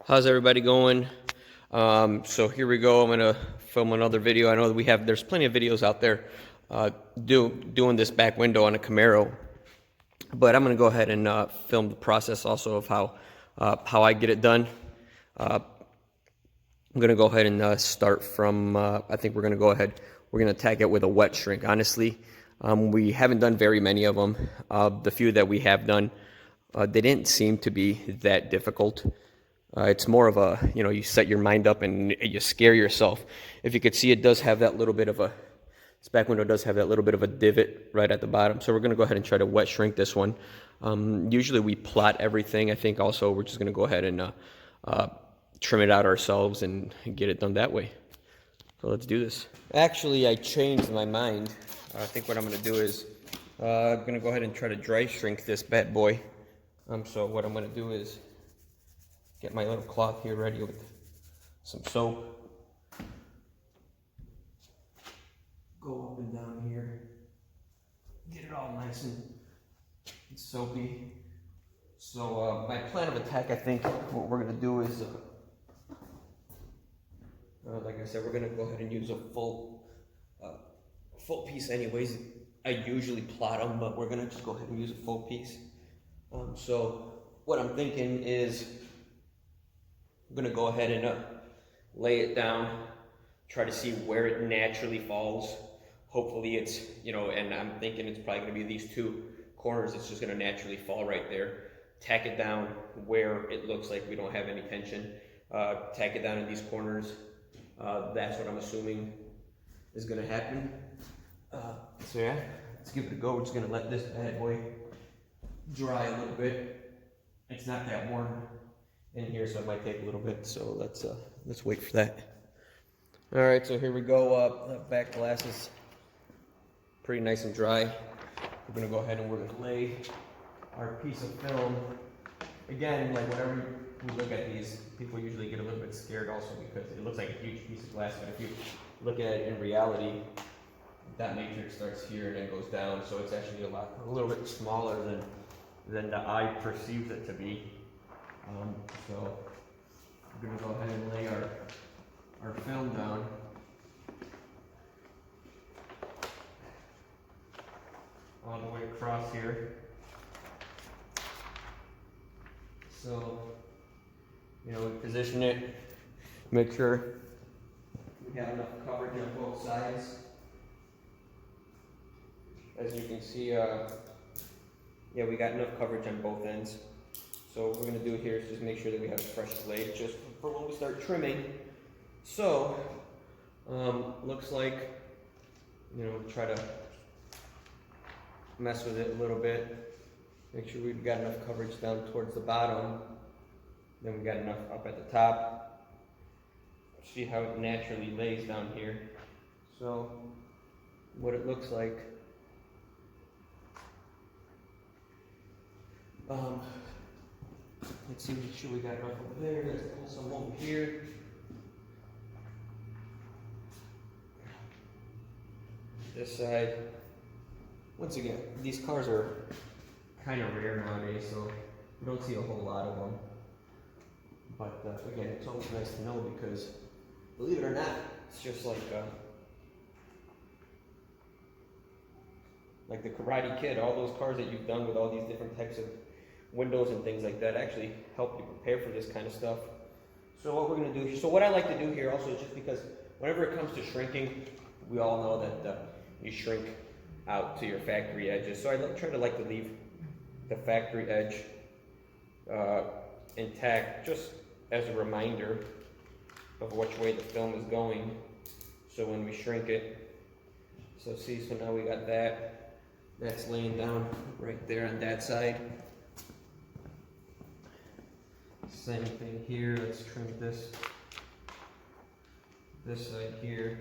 How's everybody going? So here we go. I'm gonna film another video. I know that there's plenty of videos out there doing this back window on a Camaro, but I'm gonna go ahead and film the process also of how I get it done. I'm gonna go ahead and start from. I think we're gonna attack it with a wet shrink. Honestly, we haven't done very many of them. The few that we have done, they didn't seem to be that difficult. It's more of a, you set your mind up and you scare yourself. If you could see, it does have that little bit of this back window does have that little bit of a divot right at the bottom. So we're going to go ahead and try to wet shrink this one. Usually we plot everything. I think also we're just going to go ahead and trim it out ourselves and get it done that way. So let's do this. Actually, I changed my mind. I think what I'm going to do is I'm going to go ahead and try to dry shrink this bad boy. So what I'm going to do is get my little cloth here ready with some soap. Go up and down here. Get it all nice and soapy. So my plan of attack, I think what we're going to do is, like I said, we're going to go ahead and use a full piece anyways. I usually plot them, but we're going to just go ahead and use a full piece. So what I'm thinking is, I'm going to go ahead and lay it down, try to see where it naturally falls. Hopefully it's, and I'm thinking it's probably going to be these two corners. It's just going to naturally fall right there. Tack it down where it looks like we don't have any tension. Tack it down in these corners. That's what I'm assuming is going to happen. So yeah, let's give it a go. We're just going to let this bad boy dry a little bit. It's not that warm in here, so it might take a little bit, so let's wait for that. All right, so here we go. Back glass is pretty nice and dry. We're gonna go ahead and we're gonna lay our piece of film. Again, like whenever we look at these, people usually get a little bit scared also because it looks like a huge piece of glass, but if you look at it in reality, that matrix starts here and then goes down, so it's actually a little bit smaller than the eye perceives it to be. So we're going to go ahead and lay our film down. All the way across here. So, we position it, make sure we have enough coverage on both sides. As you can see, yeah, we got enough coverage on both ends. So what we're going to do here is just make sure that we have a fresh blade just for when we start trimming. So, looks like, try to mess with it a little bit. Make sure we've got enough coverage down towards the bottom. Then we got enough up at the top. See how it naturally lays down here. So, what it looks like. Let's see, make sure we got enough over there. Let's pull some over here. This side. Once again, these cars are kind of rare nowadays, so you don't see a whole lot of them. But again, it's always nice to know because, believe it or not, it's just like the Karate Kid. All those cars that you've done with all these different types of windows and things like that actually help you prepare for this kind of stuff. So what we're going to do here, so what I like to do here also is just because whenever it comes to shrinking, we all know that you shrink out to your factory edges. So I try to leave the factory edge intact just as a reminder of which way the film is going. So when we shrink it, so now we got that's laying down right there on that side. Same thing here, let's trim this side here.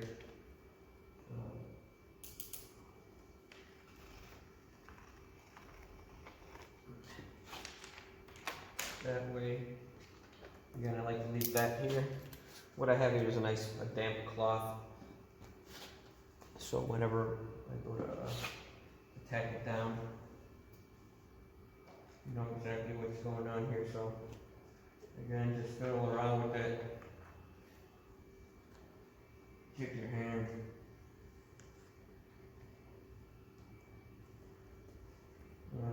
That way, again, I like to leave that here. What I have here is a damp cloth. So whenever I go to tack it down, you know exactly what's going on here. So Again, just fiddle around with it. Kick your hand.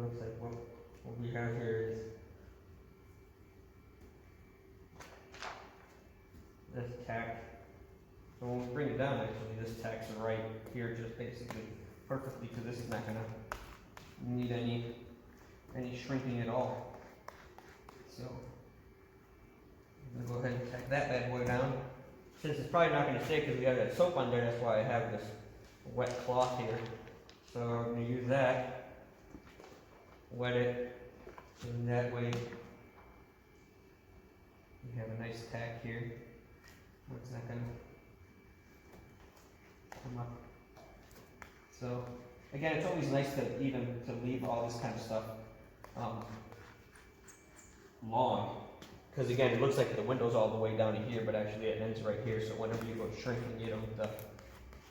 Looks like what we have here is this tack. So when we bring it down, actually, this tack's right here, just basically perfectly, because this is not gonna need any shrinking at all. So I'm gonna go ahead and tack that bad boy down. Since it's probably not gonna stay because we have that soap on there, that's why I have this wet cloth here. So I'm gonna use that. Wet it, and that way we have a nice tack here. It's not gonna come up. So again, it's always nice to leave all this kind of stuff long, because again, it looks like the window's all the way down to here, but actually it ends right here. So whenever you go shrinking, you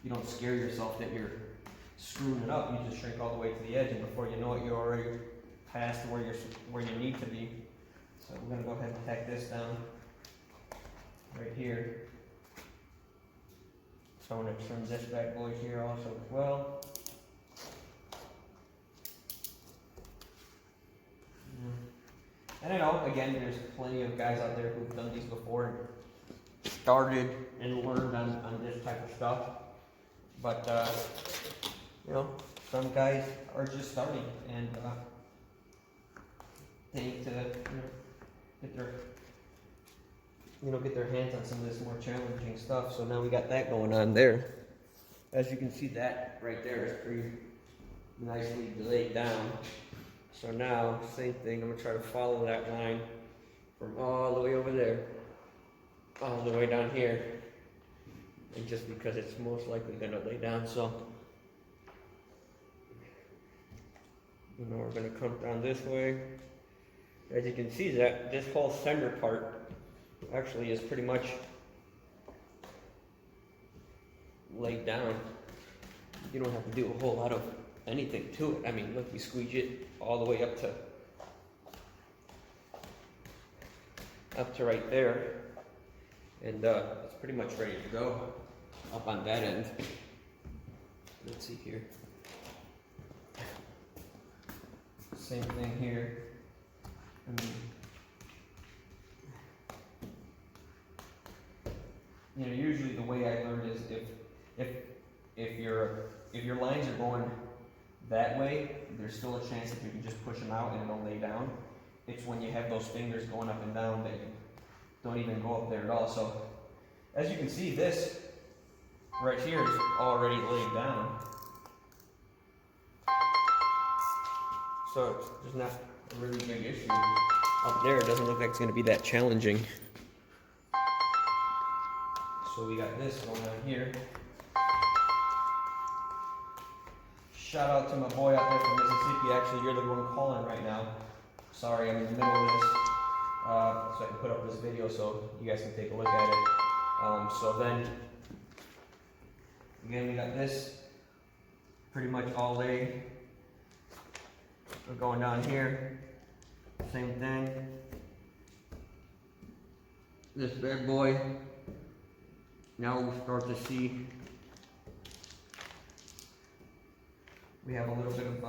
don't scare yourself that you're screwing it up. You just shrink all the way to the edge, and before you know it, you're already past where you need to be. So I'm gonna go ahead and tack this down right here. So I'm gonna trim this bad boy here also as well. And I know, again, there's plenty of guys out there who've done these before and started and learned on this type of stuff. But you know, some guys are just starting, and they need to get their hands on some of this more challenging stuff. So now we got that going on there. As you can see, that right there is pretty nicely laid down. So now, same thing, I'm gonna try to follow that line from all the way over there, all the way down here. And just because it's most likely gonna lay down, so we're gonna come down this way. As you can see, that this whole center part actually is pretty much laid down. You don't have to do a whole lot of anything to it. I mean, look, we squeeze it all the way up to right there, and it's pretty much ready to go up on that end. Let's see here. Same thing here. Usually the way I learned is if your lines are going that way, there's still a chance that you can just push them out and it'll lay down. It's when you have those fingers going up and down that you don't even go up there at all. So as you can see, this right here is already laid down. So there's not a really big issue. Up there, it doesn't look like it's going to be that challenging. So we got this going on here. Shout out to my boy out there from Mississippi. Actually, you're the one calling right now. Sorry, I'm in the middle of this. So I can put up this video so you guys can take a look at it. So then, again, we got this pretty much all laid. We're going down here. Same thing. This bad boy. Now we start to see we have a little bit of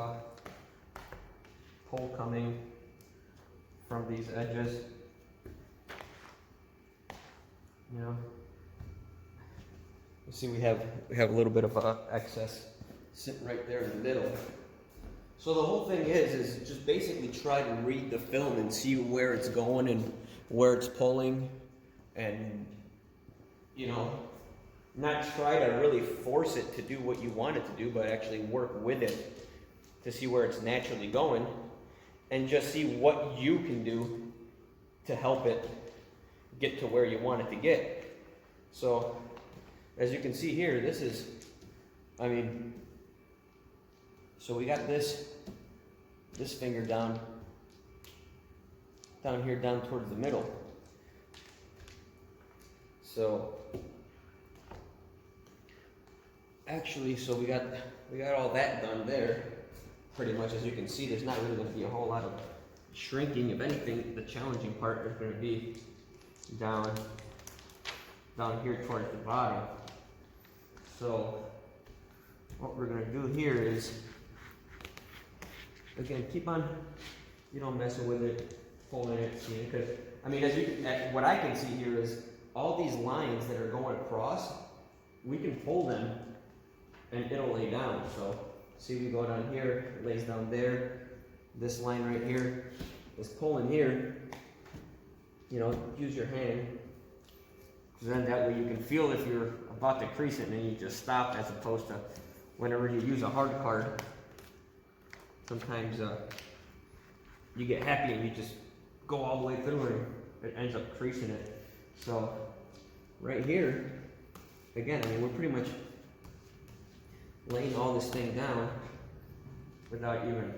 pull coming from these edges. You see we have a little bit of excess sitting right there in the middle. So the whole thing is just basically try to read the film and see where it's going and where it's pulling, and not try to really force it to do what you want it to do, but actually work with it to see where it's naturally going, and just see what you can do to help it get to where you want it to get. So as you can see here, this is, so we got this finger down here, down towards the middle. So actually, so we got all that done there. Pretty much, as you can see, there's not really going to be a whole lot of shrinking. If anything, the challenging part is going to be down here towards the bottom. So what we're going to do here is, again, keep on, messing with it, pulling it, seeing, because, I mean, what I can see here is all these lines that are going across, we can pull them and it'll lay down. So see, we go down here, it lays down there. This line right here is pulling here. Use your hand. Then that way you can feel if you're about to crease it and then you just stop, as opposed to whenever you use a hard card. Sometimes you get happy and you just go all the way through and it ends up creasing it. So right here, again, I mean, we're pretty much laying all this thing down without even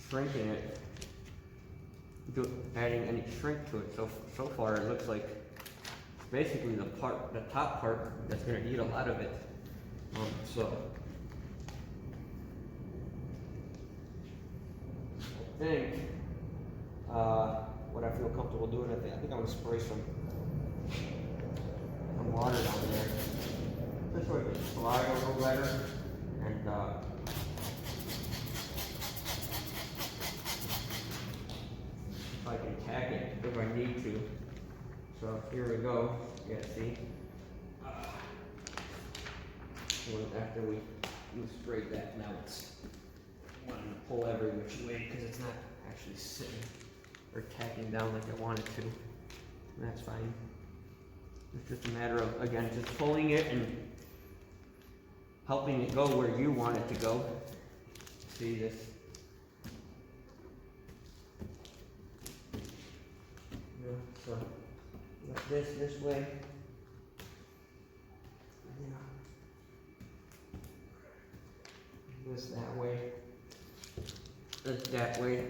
shrinking it, adding any shrink to it. So far it looks like basically the top part that's going to need a lot of it. So I think what I feel comfortable doing, I think I'm going to spray some water down there. This way it can slide a little better, and if I can tack it if I need to. So here we go. Yeah, see? After we sprayed that, now it's wanting to pull every which way because it's not actually sitting or tacking down like I want it to. And that's fine. It's just a matter of, again, just pulling it and helping it go where you want it to go. See this? Yeah, so like this way. Yeah. This that way. This that way.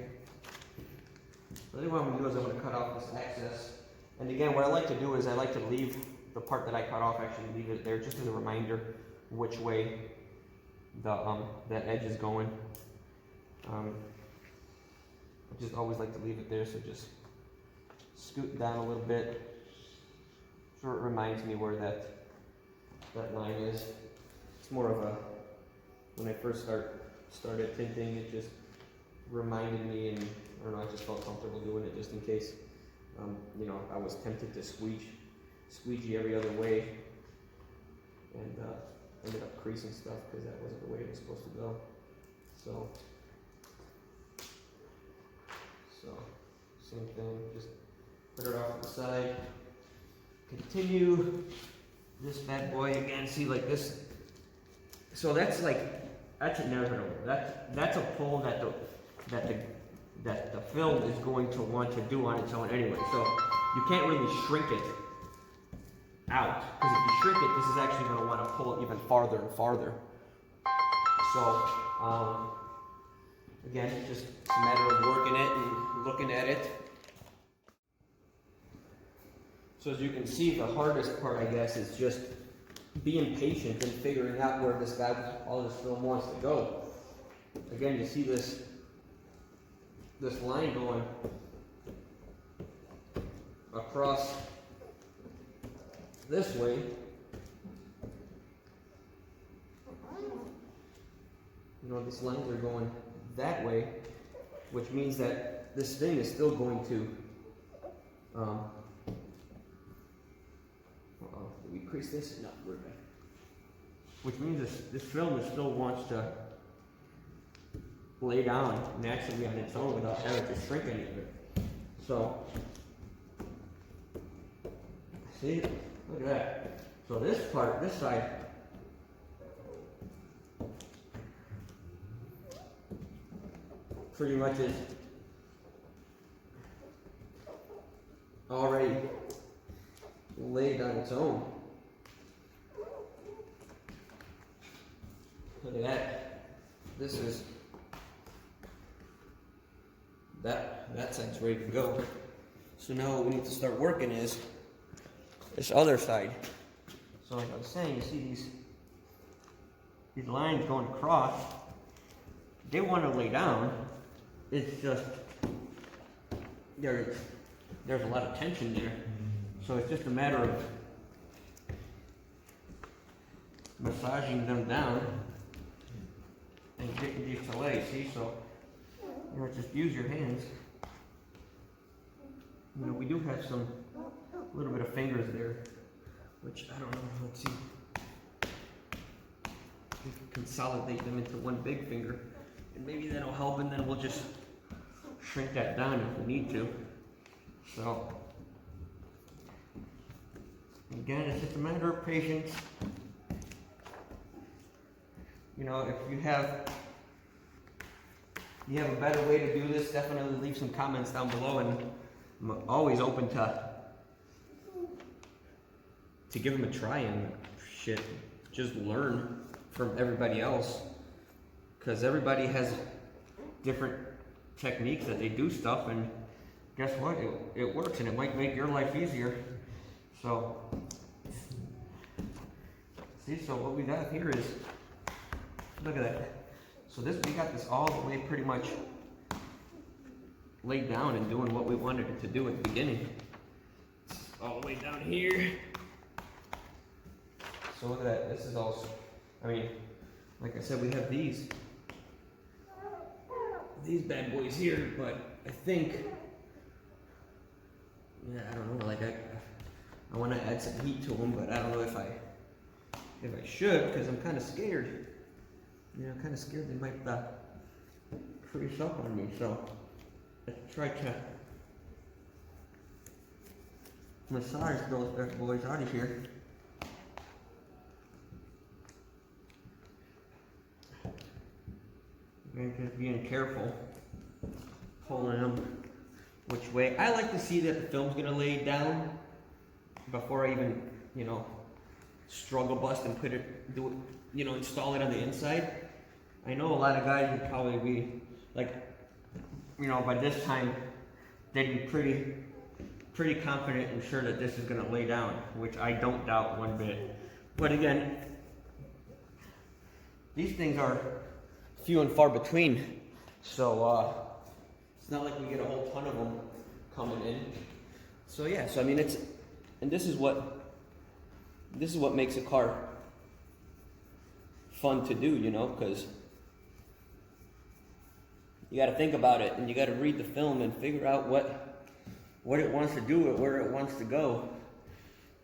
So what I'm going to do is I'm going to cut off this excess. And again, what I like to do is I like to leave the part that I cut off, actually leave it there just as a reminder which way that edge is going. I just always like to leave it there, so just scoot down a little bit so it reminds me where that line is. It's more of a, when I first started tinting, it just reminded me, and I don't know, I just felt comfortable doing it just in case I was tempted to squeegee every other way, and ended up creasing stuff because that wasn't the way it was supposed to go. So same thing, just put it off to the side. Continue this bad boy again. See, like this. So that's inevitable. That's a pull that the film is going to want to do on its own anyway. So you can't really shrink it out, because if you shrink it, this is actually going to want to pull it even farther and farther. So again, it's just a matter of working it and looking at it. So as you can see, the hardest part, I guess, is just being patient and figuring out where all this film wants to go. Again, you see this line going across this way. These lines are going that way, which means that this thing is still going to did we crease this? No, we're good. Which means this film still wants to lay down naturally on its own without having to shrink any of it. So, see, look at that. So this side, pretty much is already laid on its own. Look at that. This is that side's ready to go. So now what we need to start working is this other side. So like I was saying, you see these lines going across. They want to lay down. It's just there's a lot of tension there. So it's just a matter of massaging them down and getting these to lay, see? So, you know, just use your hands. You know, we do have some, little bit of fingers there, which I don't know, let's see. We can consolidate them into one big finger, and maybe that'll help, and then we'll just shrink that down if we need to. So, again, it's just a matter of patience. You know, if you have a better way to do this, definitely leave some comments down below, and I'm always open to give them a try and shit, just learn from everybody else, because everybody has different techniques that they do stuff, and guess what, it works, and it might make your life easier. So, see, so what we got here is, look at that. So we got this all the way pretty much laid down and doing what we wanted it to do at the beginning. All the way down here. So look at that, this is all, I mean, like I said, we have these bad boys here, but I think, yeah, I don't know, like I want to add some heat to them, but I don't know if I should, because I'm kind of scared. You know, I'm kind of scared they might freeze up on me, so let's try to massage those bad boys out of here. And just being careful, pulling them which way. I like to see that the film's gonna lay down before I even, you know, struggle bust and install it on the inside. I know a lot of guys would probably be like, you know, by this time they'd be pretty confident and sure that this is gonna lay down, which I don't doubt one bit. But again, these things are few and far between, so it's not like we get a whole ton of them coming in. So yeah, so I mean this is what makes a car fun to do, you know, because you got to think about it and you got to read the film and figure out what it wants to do or where it wants to go.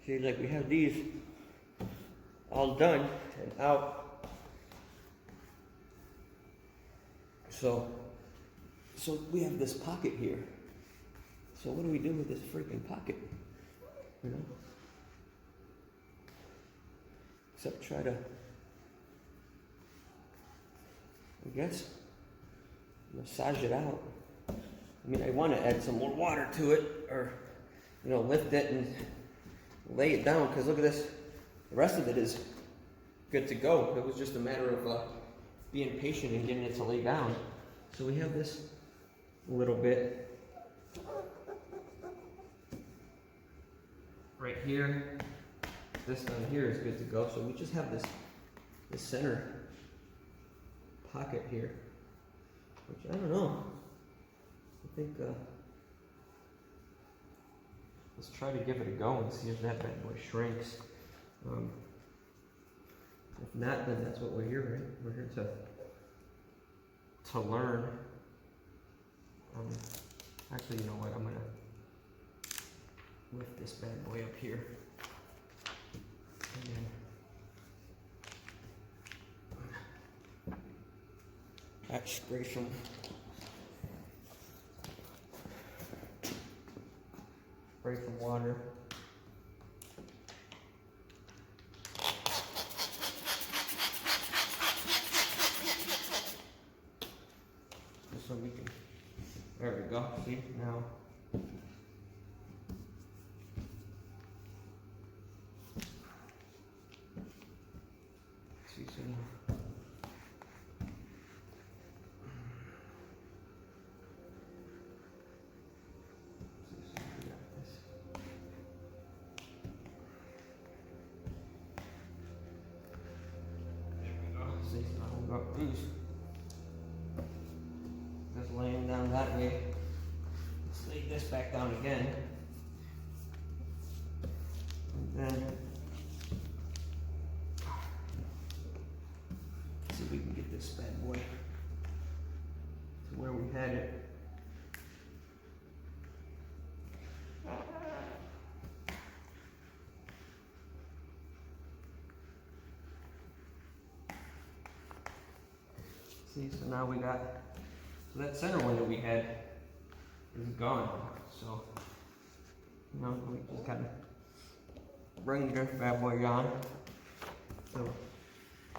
See, like we have these all done and out. So we have this pocket here. So what do we do with this freaking pocket? You know? Except try to, I guess, massage it out. I mean, I want to add some more water to it, or, you know, lift it and lay it down, because look at this. The rest of it is good to go. It was just a matter of being patient and getting it to lay down. So we have this little bit right here. This down here is good to go. So we just have this center pocket here, which I don't know. I think let's try to give it a go and see if that bad boy shrinks. If not, then that's what we're here, right? We're here to learn. Actually, you know what? I'm gonna lift this bad boy up here. And then spray some water. So we can, there we go, see, now. See, so now. See, so now we've got these. Just laying down that way. Let's lay this back this bad boy to where we had it. See, so now we got, so that center one that we had is gone. So, you know, we just gotta bring this bad boy on. So,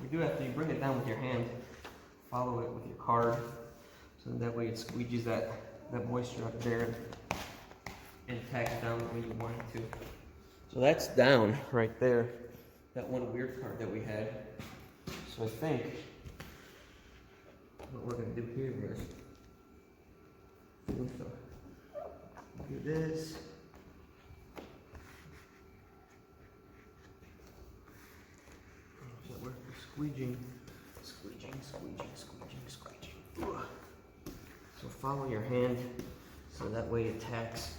you do have to bring it down with your hand, follow it with your card, so that way it squeegees that moisture up there and tacks down the way you want it to. So that's down right there, that one weird part that we had. So I think what we're gonna do here is do this. So we're squeeging. Ugh. So follow your hand so that way it tacks.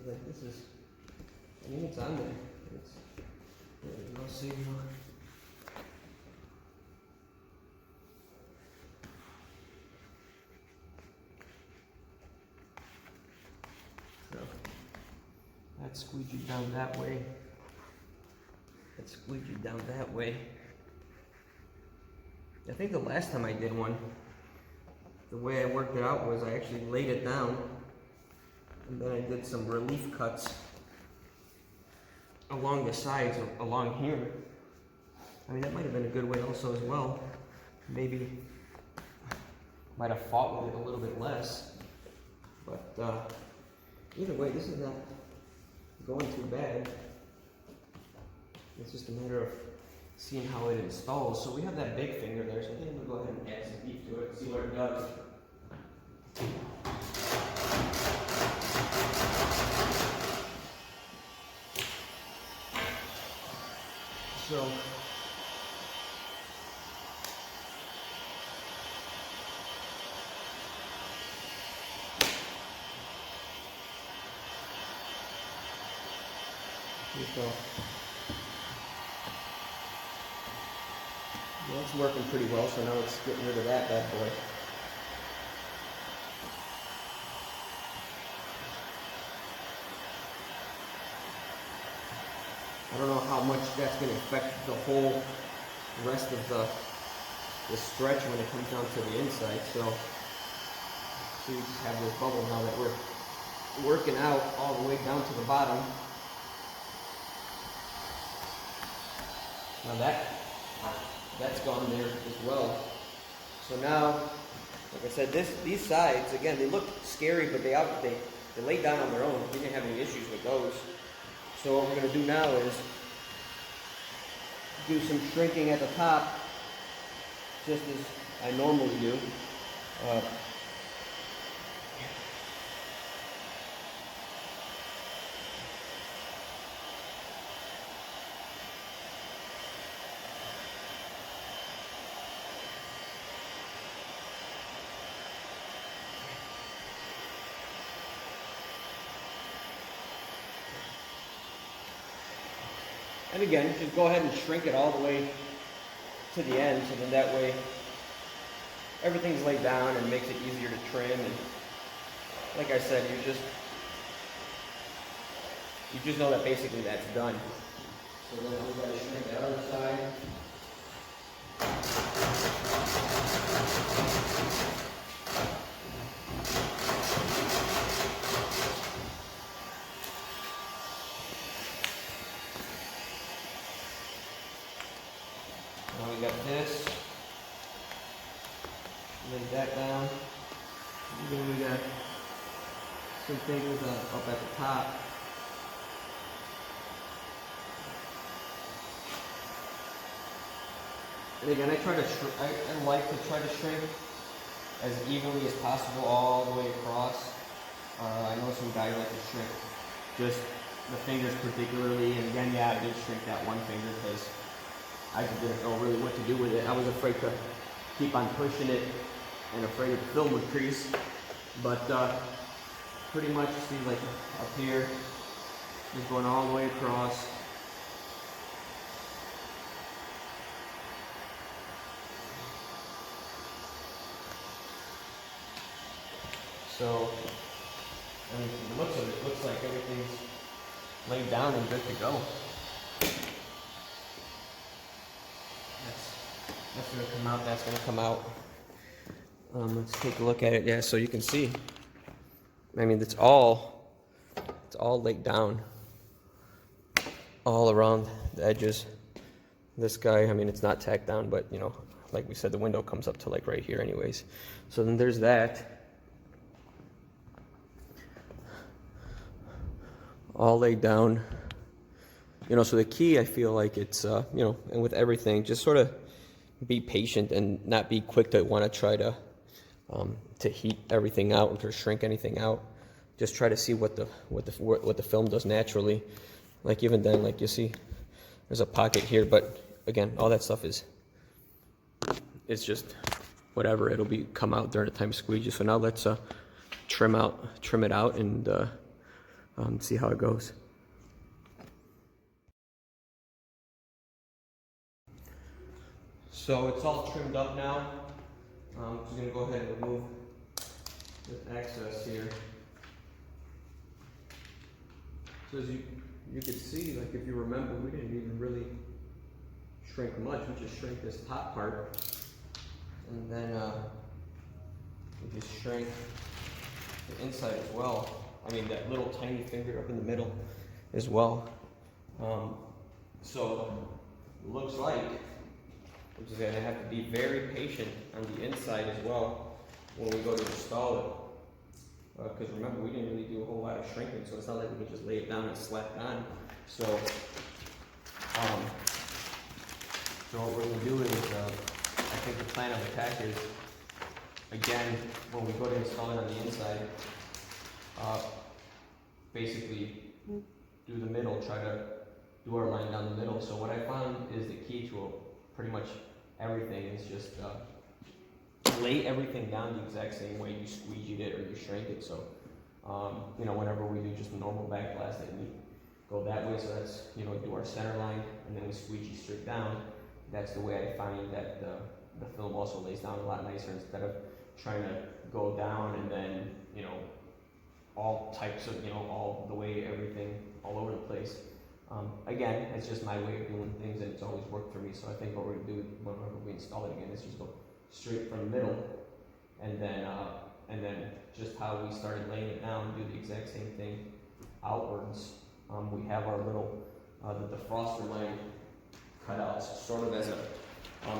Like this is, I mean, it's on there. There's no signal. So that's squeegee down that way. That's squeegee down that way. I think the last time I did one, the way I worked it out was I actually laid it down. And then I did some relief cuts along the sides, along here. I mean, that might have been a good way also as well. Maybe might have fought with it a little bit less. But either way, this is not going too bad. It's just a matter of seeing how it installs. So we have that big finger there, so I think I'm gonna go ahead and add some heat to it and see what it does. So well, it's working pretty well, so now it's getting rid of that bad boy. I don't know how much that's going to affect the whole rest of the stretch when it comes down to the inside. So we just have this bubble now that we're working out all the way down to the bottom. Now that's gone there as well. So now, like I said, these sides, again, they look scary, but they laid down on their own. We didn't have any issues with those. So what we're going to do now is do some shrinking at the top, just as I normally do. And again, just go ahead and shrink it all the way to the end, so then that way everything's laid down and makes it easier to trim. And like I said, you just know that basically that's done. So then we're going to shrink that other side. Now we got this. Lay that down. And then we got some fingers up at the top. And again, I like to try to shrink as evenly as possible all the way across. I know some guys like to shrink just the fingers particularly, and again, yeah, I did shrink that one finger because I just didn't know really what to do with it. I was afraid to keep on pushing it and afraid the film would crease. But pretty much see like up here, just going all the way across. So, I mean, from the looks of it, it looks like everything's laid down and good to go. That's gonna come out, that's gonna come out. Let's take a look at it. Yeah, so you can see, I mean, it's all laid down all around the edges. This guy, I mean, it's not tacked down, but you know, like we said, the window comes up to like right here anyways. So then there's that. All laid down. You know, so the key, I feel like it's, you know, and with everything, just sort of be patient and not be quick to want to try to heat everything out or shrink anything out. Just try to see what the film does naturally. Like even then, like you see, there's a pocket here, but again, all that stuff is, it's just whatever. It'll come out during the time of squeegee. So now let's trim it out and see how it goes. So it's all trimmed up now. I'm just gonna go ahead and remove this excess here. So as you can see, like if you remember, we didn't even really shrink much. We just shrank this top part, and then we just shrank the inside as well. I mean, that little tiny finger up in the middle as well. So it looks like we're just gonna have to be very patient on the inside as well when we go to install it. Because remember, we didn't really do a whole lot of shrinking, so it's not like we can just lay it down and slap it on. So, so what we're gonna do is, I think the plan of attack is, again, when we go to install it on the inside, basically do the middle, try to do our line down the middle. So what I found is the key to pretty much everything is just lay everything down the exact same way you squeegeed it or you shrank it. So, you know, whenever we do just a normal back blast, that we go that way. So that's, you know, do our center line and then we squeegee straight down. That's the way I find that the film also lays down a lot nicer instead of trying to go down and then, you know, all types of, you know, all the way, everything all over the place. Again, it's just my way of doing things, and it's always worked for me. So I think what we're gonna do whenever we install it again is just go straight from the middle, and then just how we started laying it down, do the exact same thing outwards. We have our little the defroster line cutouts, sort of as a.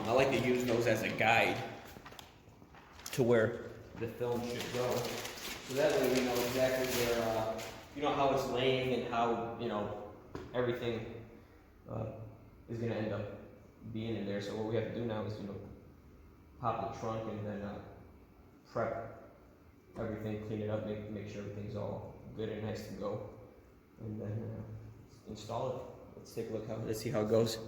I like to use those as a guide to where the film should go. So that way we know exactly where, you know, how it's laying and how, you know, everything is going to end up being in there. So what we have to do now is, you know, pop the trunk and then prep everything, clean it up, make sure everything's all good and nice to go, and then install it. Let's take a look let's see how it goes.